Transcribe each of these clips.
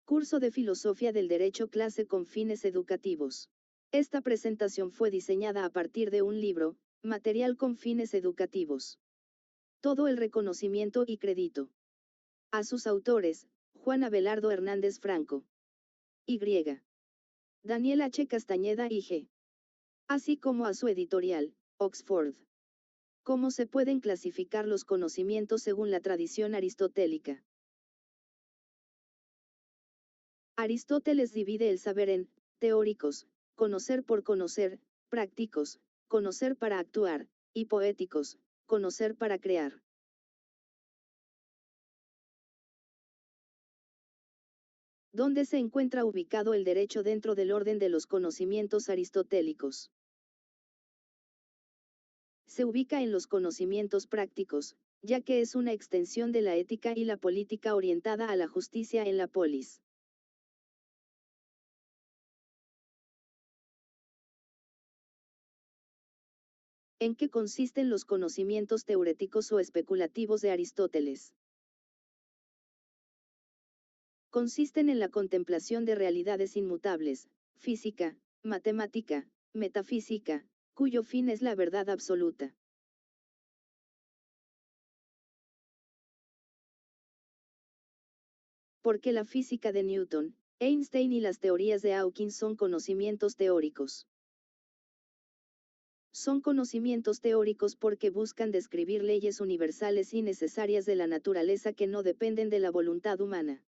Curso de Filosofía del Derecho clase con fines educativos. Esta presentación fue diseñada a partir de un libro, material con fines educativos. Todo el reconocimiento y crédito a sus autores, Juan Abelardo Hernández Franco. Y. Daniel H. Castañeda y G. Así como a su editorial, Oxford. ¿Cómo se pueden clasificar los conocimientos según la tradición aristotélica? Aristóteles divide el saber en teóricos, conocer por conocer, prácticos, conocer para actuar, y poéticos, conocer para crear. ¿Dónde se encuentra ubicado el derecho dentro del orden de los conocimientos aristotélicos? Se ubica en los conocimientos prácticos, ya que es una extensión de la ética y la política orientada a la justicia en la polis. ¿En qué consisten los conocimientos teoréticos o especulativos de Aristóteles? Consisten en la contemplación de realidades inmutables, física, matemática, metafísica, cuyo fin es la verdad absoluta. Porque la física de Newton, Einstein y las teorías de Hawking son conocimientos teóricos. Son conocimientos teóricos porque buscan describir leyes universales y necesarias de la naturaleza que no dependen de la voluntad humana.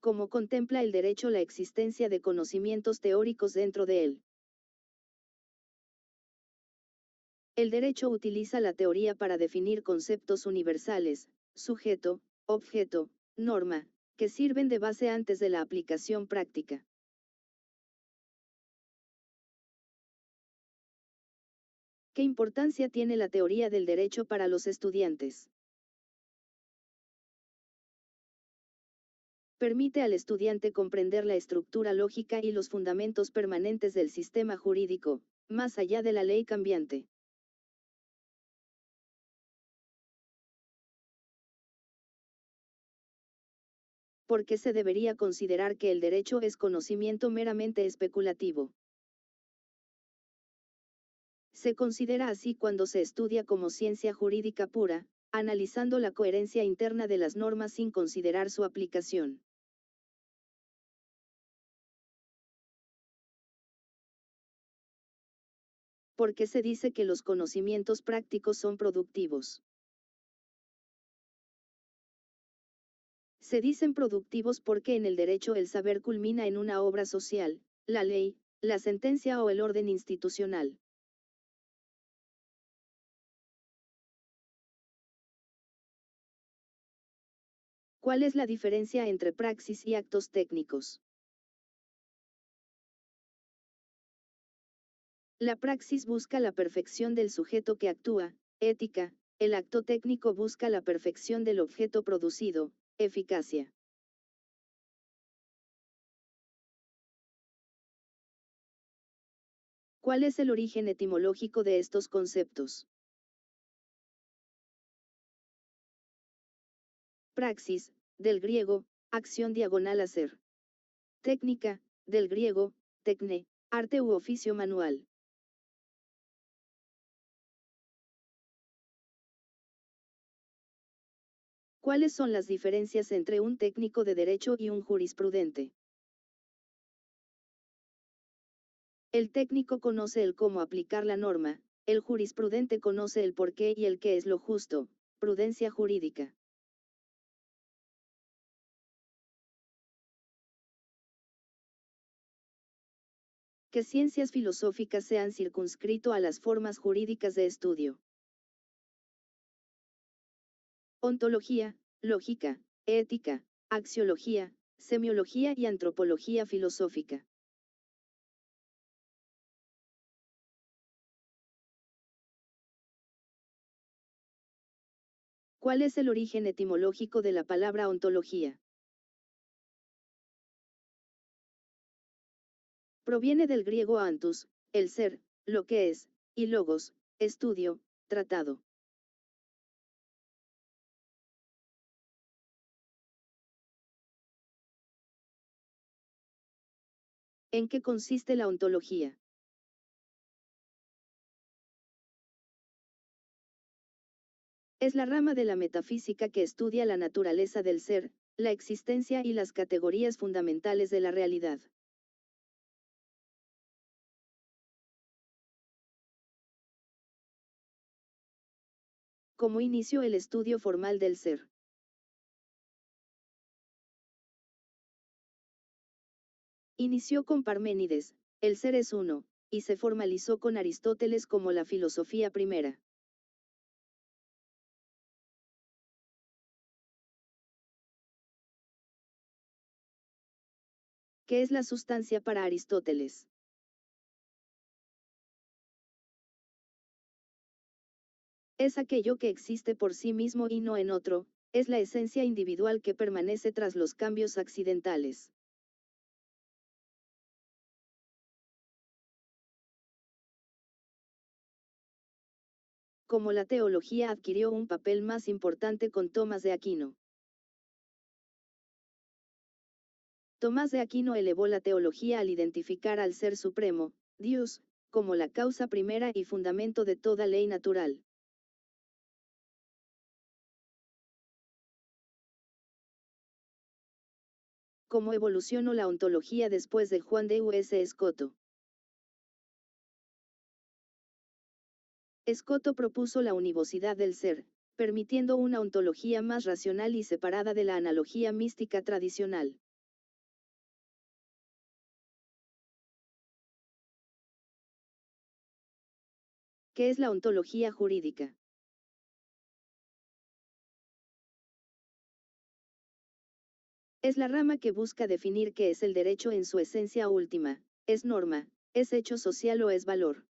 Como contempla el derecho la existencia de conocimientos teóricos dentro de él. El derecho utiliza la teoría para definir conceptos universales, sujeto, objeto, norma, que sirven de base antes de la aplicación práctica. ¿Qué importancia tiene la teoría del derecho para los estudiantes? Permite al estudiante comprender la estructura lógica y los fundamentos permanentes del sistema jurídico, más allá de la ley cambiante. ¿Por qué se debería considerar que el derecho es conocimiento meramente especulativo? Se considera así cuando se estudia como ciencia jurídica pura, analizando la coherencia interna de las normas sin considerar su aplicación. ¿Por qué se dice que los conocimientos prácticos son productivos? Se dicen productivos porque en el derecho el saber culmina en una obra social, la ley, la sentencia o el orden institucional. ¿Cuál es la diferencia entre praxis y actos técnicos? La praxis busca la perfección del sujeto que actúa, ética, el acto técnico busca la perfección del objeto producido, eficacia. ¿Cuál es el origen etimológico de estos conceptos? Praxis, del griego, acción diagonal hacer. Técnica, del griego, tecne, arte u oficio manual. ¿Cuáles son las diferencias entre un técnico de derecho y un jurisprudente? El técnico conoce el cómo aplicar la norma, el jurisprudente conoce el por qué y el qué es lo justo, prudencia jurídica. ¿Qué ciencias filosóficas se han circunscrito a las formas jurídicas de estudio? Ontología, lógica, ética, axiología, semiología y antropología filosófica. ¿Cuál es el origen etimológico de la palabra ontología? Proviene del griego antus, el ser, lo que es, y logos, estudio, tratado. ¿En qué consiste la ontología? Es la rama de la metafísica que estudia la naturaleza del ser, la existencia y las categorías fundamentales de la realidad. ¿Cómo inició el estudio formal del ser? Inició con Parménides, el ser es uno, y se formalizó con Aristóteles como la filosofía primera. ¿Qué es la sustancia para Aristóteles? Es aquello que existe por sí mismo y no en otro, es la esencia individual que permanece tras los cambios accidentales. Como la teología adquirió un papel más importante con Tomás de Aquino. Tomás de Aquino elevó la teología al identificar al Ser Supremo, Dios, como la causa primera y fundamento de toda ley natural. ¿Cómo evolucionó la ontología después de Juan de U.S. Escoto? Escoto propuso la univocidad del ser, permitiendo una ontología más racional y separada de la analogía mística tradicional. ¿Qué es la ontología jurídica? Es la rama que busca definir qué es el derecho en su esencia última, es norma, es hecho social o es valor.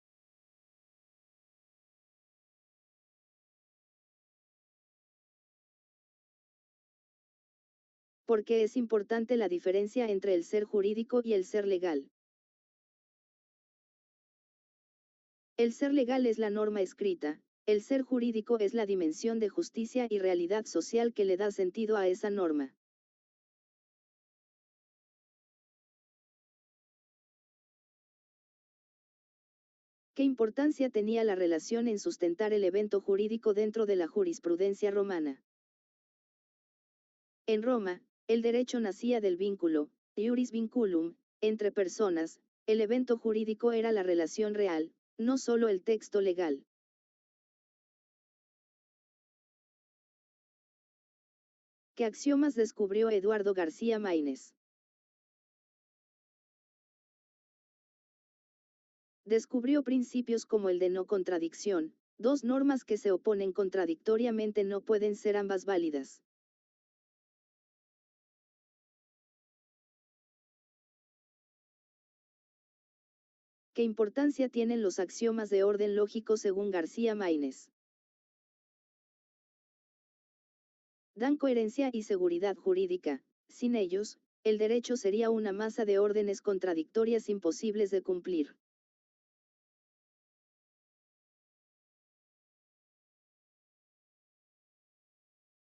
¿Por qué es importante la diferencia entre el ser jurídico y el ser legal? El ser legal es la norma escrita, el ser jurídico es la dimensión de justicia y realidad social que le da sentido a esa norma. ¿Qué importancia tenía la relación en sustentar el evento jurídico dentro de la jurisprudencia romana? En Roma, el derecho nacía del vínculo, iuris vinculum, entre personas, el evento jurídico era la relación real, no solo el texto legal. ¿Qué axiomas descubrió Eduardo García Maínez? Descubrió principios como el de no contradicción, dos normas que se oponen contradictoriamente no pueden ser ambas válidas. ¿Qué importancia tienen los axiomas de orden lógico según García Maínez? Dan coherencia y seguridad jurídica, sin ellos, el derecho sería una masa de órdenes contradictorias imposibles de cumplir.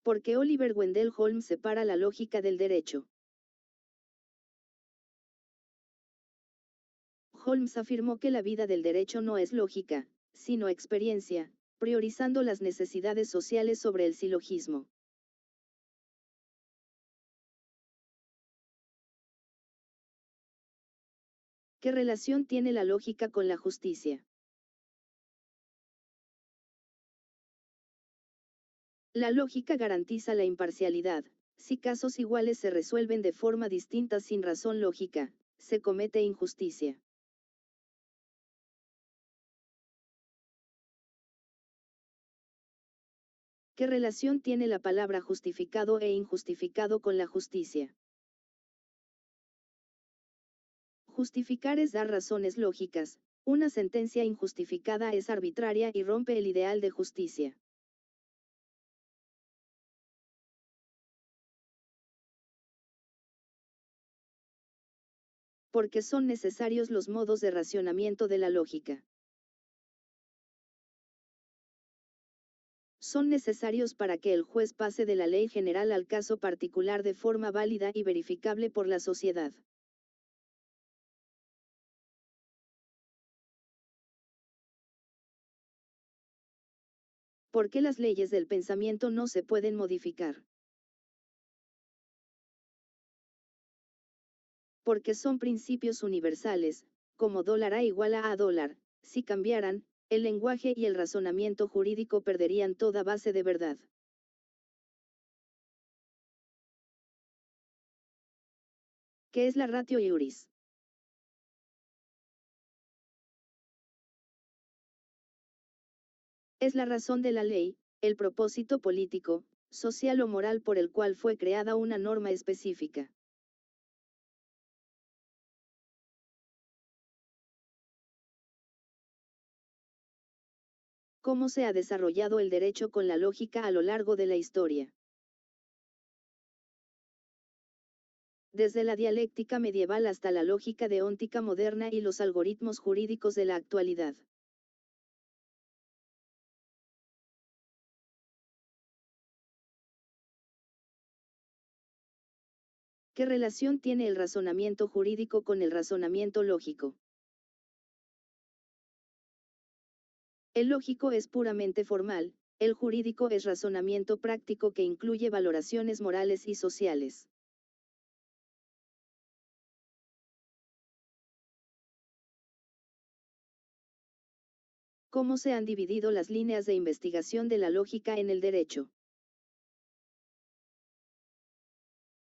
¿Por qué Oliver Wendell Holmes separa la lógica del derecho? Holmes afirmó que la vida del derecho no es lógica, sino experiencia, priorizando las necesidades sociales sobre el silogismo. ¿Qué relación tiene la lógica con la justicia? La lógica garantiza la imparcialidad. Si casos iguales se resuelven de forma distinta sin razón lógica, se comete injusticia. ¿Qué relación tiene la palabra justificado e injustificado con la justicia? Justificar es dar razones lógicas, una sentencia injustificada es arbitraria y rompe el ideal de justicia. Porque son necesarios los modos de racionamiento de la lógica. Son necesarios para que el juez pase de la ley general al caso particular de forma válida y verificable por la sociedad. ¿Por qué las leyes del pensamiento no se pueden modificar? Porque son principios universales, como dólar A igual a dólar. Si cambiaran, el lenguaje y el razonamiento jurídico perderían toda base de verdad. ¿Qué es la ratio iuris? Es la razón de la ley, el propósito político, social o moral por el cual fue creada una norma específica. ¿Cómo se ha desarrollado el derecho con la lógica a lo largo de la historia? Desde la dialéctica medieval hasta la lógica deóntica moderna y los algoritmos jurídicos de la actualidad. ¿Qué relación tiene el razonamiento jurídico con el razonamiento lógico? El lógico es puramente formal, el jurídico es razonamiento práctico que incluye valoraciones morales y sociales. ¿Cómo se han dividido las líneas de investigación de la lógica en el derecho?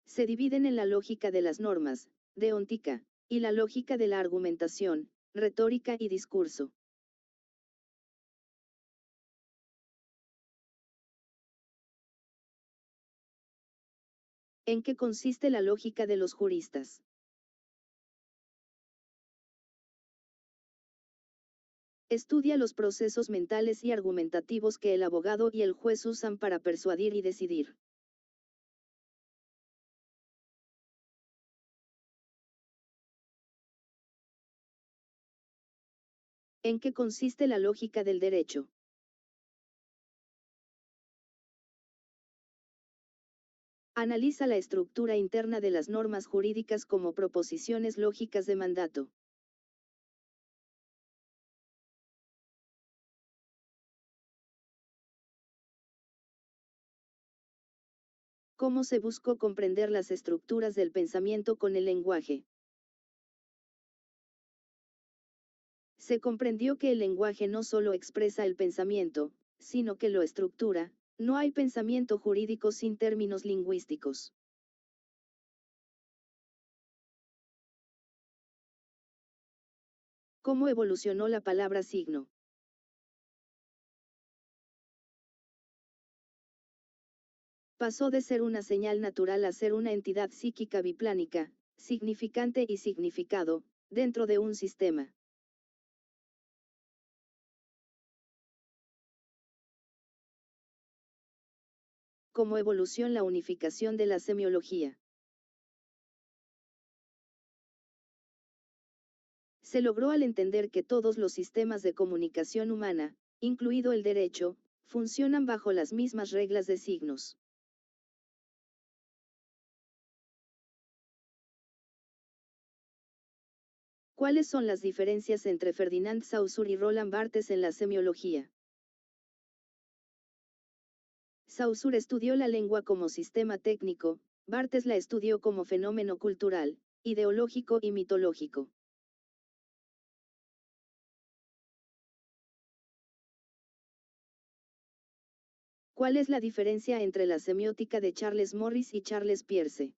Se dividen en la lógica de las normas, deóntica, y la lógica de la argumentación, retórica y discurso. ¿En qué consiste la lógica de los juristas? Estudia los procesos mentales y argumentativos que el abogado y el juez usan para persuadir y decidir. ¿En qué consiste la lógica del derecho? Analiza la estructura interna de las normas jurídicas como proposiciones lógicas de mandato. ¿Cómo se buscó comprender las estructuras del pensamiento con el lenguaje? Se comprendió que el lenguaje no solo expresa el pensamiento, sino que lo estructura. No hay pensamiento jurídico sin términos lingüísticos. ¿Cómo evolucionó la palabra signo? Pasó de ser una señal natural a ser una entidad psíquica biplánica, significante y significado, dentro de un sistema. Como evolución la unificación de la semiología. Se logró al entender que todos los sistemas de comunicación humana, incluido el derecho, funcionan bajo las mismas reglas de signos. ¿Cuáles son las diferencias entre Ferdinand Saussure y Roland Barthes en la semiología? Saussure estudió la lengua como sistema técnico, Barthes la estudió como fenómeno cultural, ideológico y mitológico. ¿Cuál es la diferencia entre la semiótica de Charles Morris y Charles Peirce?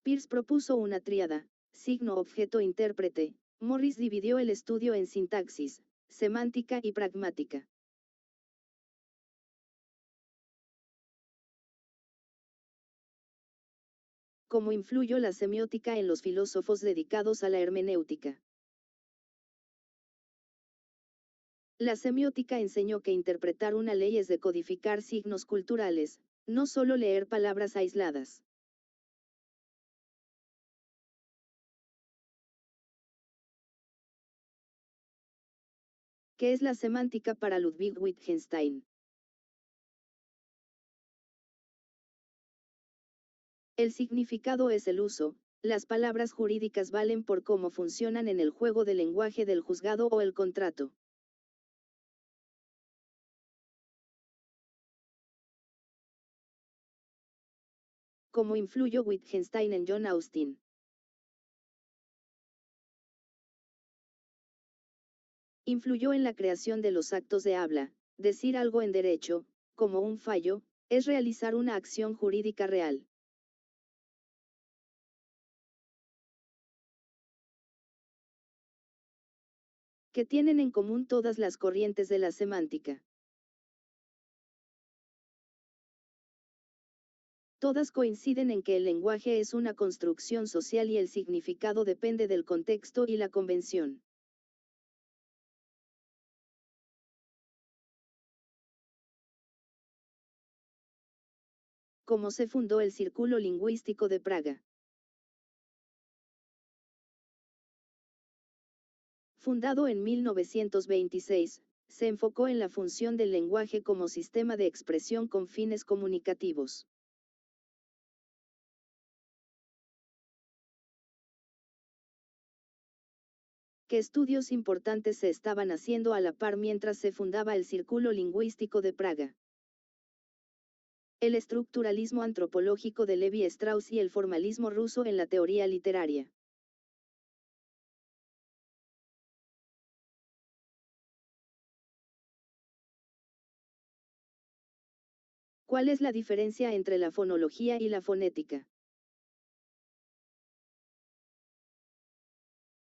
Peirce propuso una tríada, signo, objeto, intérprete. Morris dividió el estudio en sintaxis, semántica y pragmática. ¿Cómo influyó la semiótica en los filósofos dedicados a la hermenéutica? La semiótica enseñó que interpretar una ley es decodificar signos culturales, no solo leer palabras aisladas. ¿Qué es la semántica para Ludwig Wittgenstein? El significado es el uso, las palabras jurídicas valen por cómo funcionan en el juego del lenguaje del juzgado o el contrato. ¿Cómo influyó Wittgenstein en John Austin? Influyó en la creación de los actos de habla. Decir algo en derecho, como un fallo, es realizar una acción jurídica real. ¿Qué tienen en común todas las corrientes de la semántica? Todas coinciden en que el lenguaje es una construcción social y el significado depende del contexto y la convención. ¿Cómo se fundó el Círculo Lingüístico de Praga? Fundado en 1926, se enfocó en la función del lenguaje como sistema de expresión con fines comunicativos. ¿Qué estudios importantes se estaban haciendo a la par mientras se fundaba el Círculo Lingüístico de Praga? El estructuralismo antropológico de Levi Strauss y el formalismo ruso en la teoría literaria. ¿Cuál es la diferencia entre la fonología y la fonética?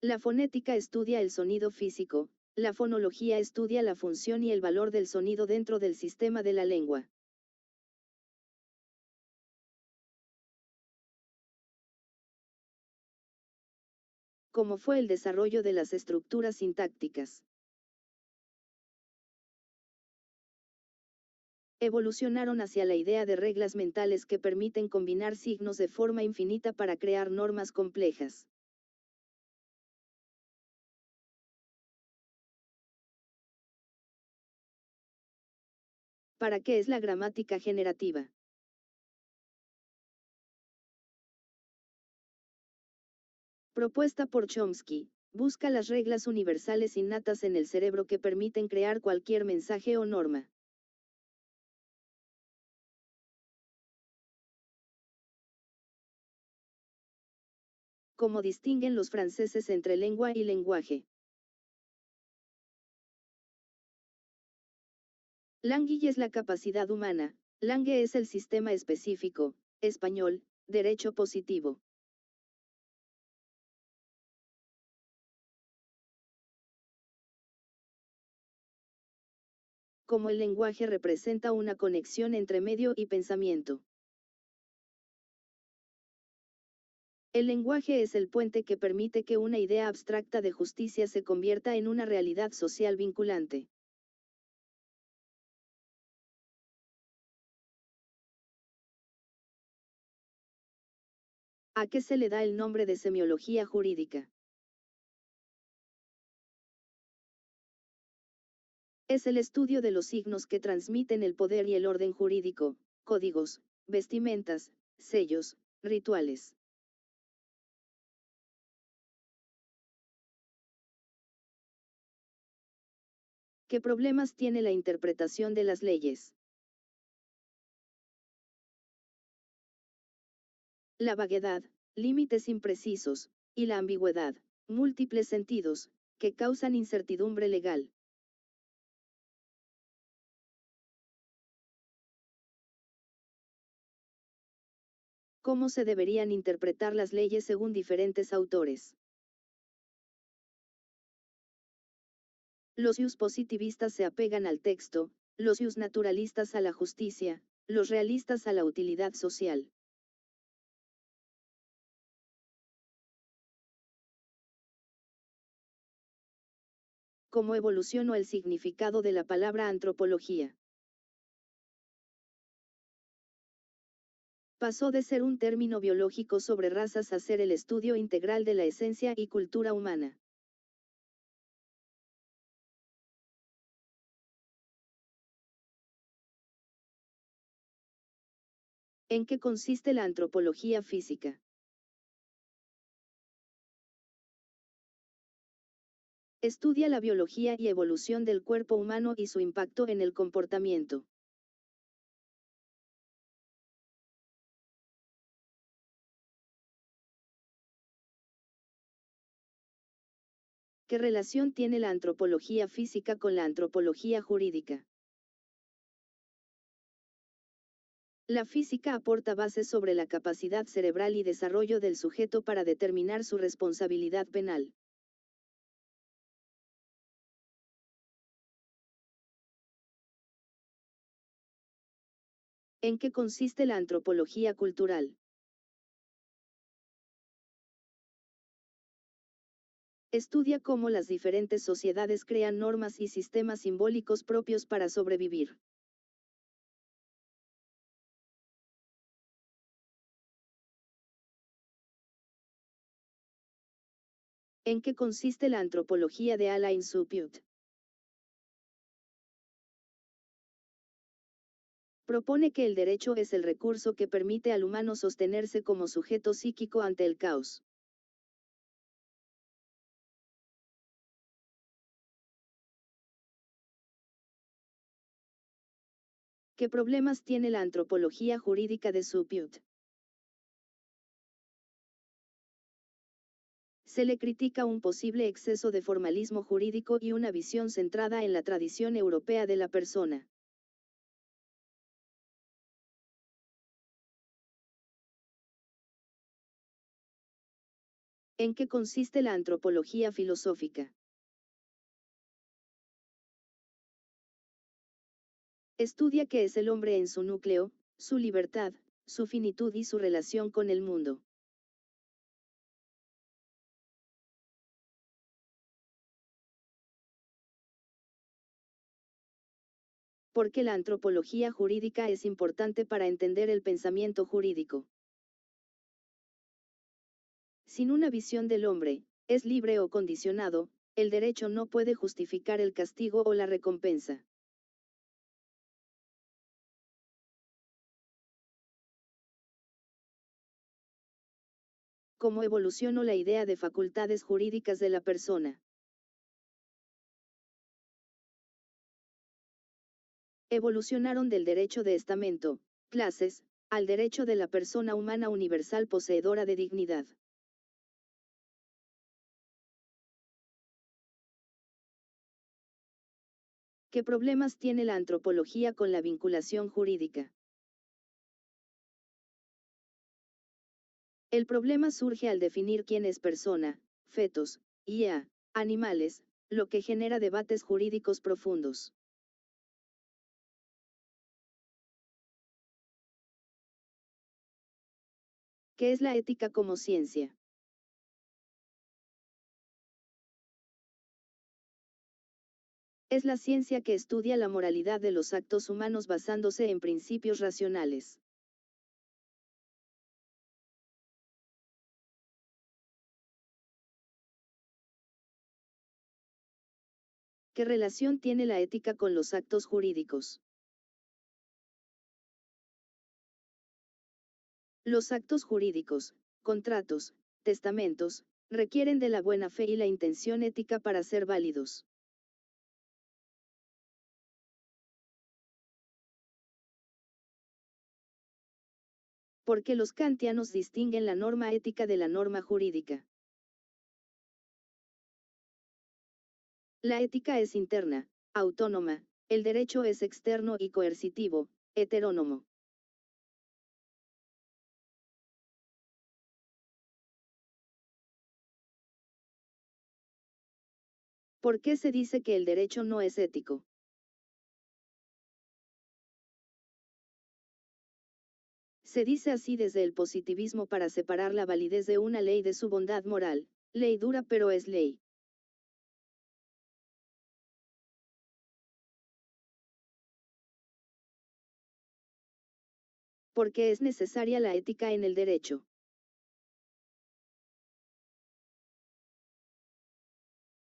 La fonética estudia el sonido físico, la fonología estudia la función y el valor del sonido dentro del sistema de la lengua. ¿Cómo fue el desarrollo de las estructuras sintácticas? Evolucionaron hacia la idea de reglas mentales que permiten combinar signos de forma infinita para crear normas complejas. ¿Para qué es la gramática generativa? Propuesta por Chomsky, busca las reglas universales innatas en el cerebro que permiten crear cualquier mensaje o norma. ¿Cómo distinguen los franceses entre lengua y lenguaje? Language es la capacidad humana, langue es el sistema específico, español, derecho positivo. Como el lenguaje representa una conexión entre medio y pensamiento. El lenguaje es el puente que permite que una idea abstracta de justicia se convierta en una realidad social vinculante. ¿A qué se le da el nombre de semiología jurídica? Es el estudio de los signos que transmiten el poder y el orden jurídico, códigos, vestimentas, sellos, rituales. ¿Qué problemas tiene la interpretación de las leyes? La vaguedad, límites imprecisos, y la ambigüedad, múltiples sentidos, que causan incertidumbre legal. ¿Cómo se deberían interpretar las leyes según diferentes autores? Los positivistas se apegan al texto, los naturalistas a la justicia, los realistas a la utilidad social. ¿Cómo evolucionó el significado de la palabra antropología? Pasó de ser un término biológico sobre razas a ser el estudio integral de la esencia y cultura humana. ¿En qué consiste la antropología física? Estudia la biología y evolución del cuerpo humano y su impacto en el comportamiento. ¿Qué relación tiene la antropología física con la antropología jurídica? La física aporta bases sobre la capacidad cerebral y desarrollo del sujeto para determinar su responsabilidad penal. ¿En qué consiste la antropología cultural? Estudia cómo las diferentes sociedades crean normas y sistemas simbólicos propios para sobrevivir. ¿En qué consiste la antropología de Alain Suppiut? Propone que el derecho es el recurso que permite al humano sostenerse como sujeto psíquico ante el caos. ¿Qué problemas tiene la antropología jurídica de Suppiut? Se le critica un posible exceso de formalismo jurídico y una visión centrada en la tradición europea de la persona. ¿En qué consiste la antropología filosófica? Estudia qué es el hombre en su núcleo, su libertad, su finitud y su relación con el mundo. ¿Por qué la antropología jurídica es importante para entender el pensamiento jurídico? Sin una visión del hombre, es libre o condicionado, el derecho no puede justificar el castigo o la recompensa. ¿Cómo evolucionó la idea de facultades jurídicas de la persona? Evolucionaron del derecho de estamento, clases, al derecho de la persona humana universal poseedora de dignidad. ¿Qué problemas tiene la antropología con la vinculación jurídica? El problema surge al definir quién es persona, fetos, IA, animales, lo que genera debates jurídicos profundos. ¿Qué es la ética como ciencia? Es la ciencia que estudia la moralidad de los actos humanos basándose en principios racionales. ¿Qué relación tiene la ética con los actos jurídicos? Los actos jurídicos, contratos, testamentos, requieren de la buena fe y la intención ética para ser válidos. ¿Por qué los kantianos distinguen la norma ética de la norma jurídica? La ética es interna, autónoma, el derecho es externo y coercitivo, heterónomo. ¿Por qué se dice que el derecho no es ético? Se dice así desde el positivismo para separar la validez de una ley de su bondad moral, ley dura pero es ley. ¿Por qué es necesaria la ética en el derecho?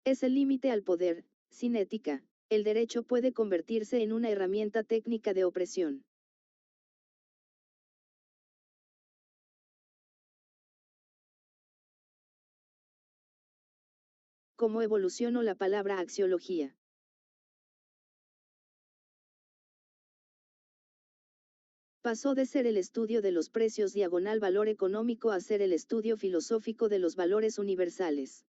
Es el límite al poder, sin ética, el derecho puede convertirse en una herramienta técnica de opresión. ¿Cómo evolucionó la palabra axiología? Pasó de ser el estudio de los precios diagonal valor económico a ser el estudio filosófico de los valores universales.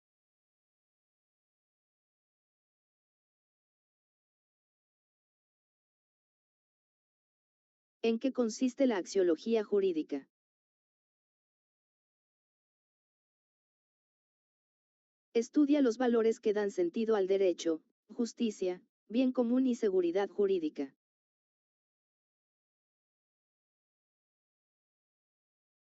¿En qué consiste la axiología jurídica? Estudia los valores que dan sentido al derecho, justicia, bien común y seguridad jurídica.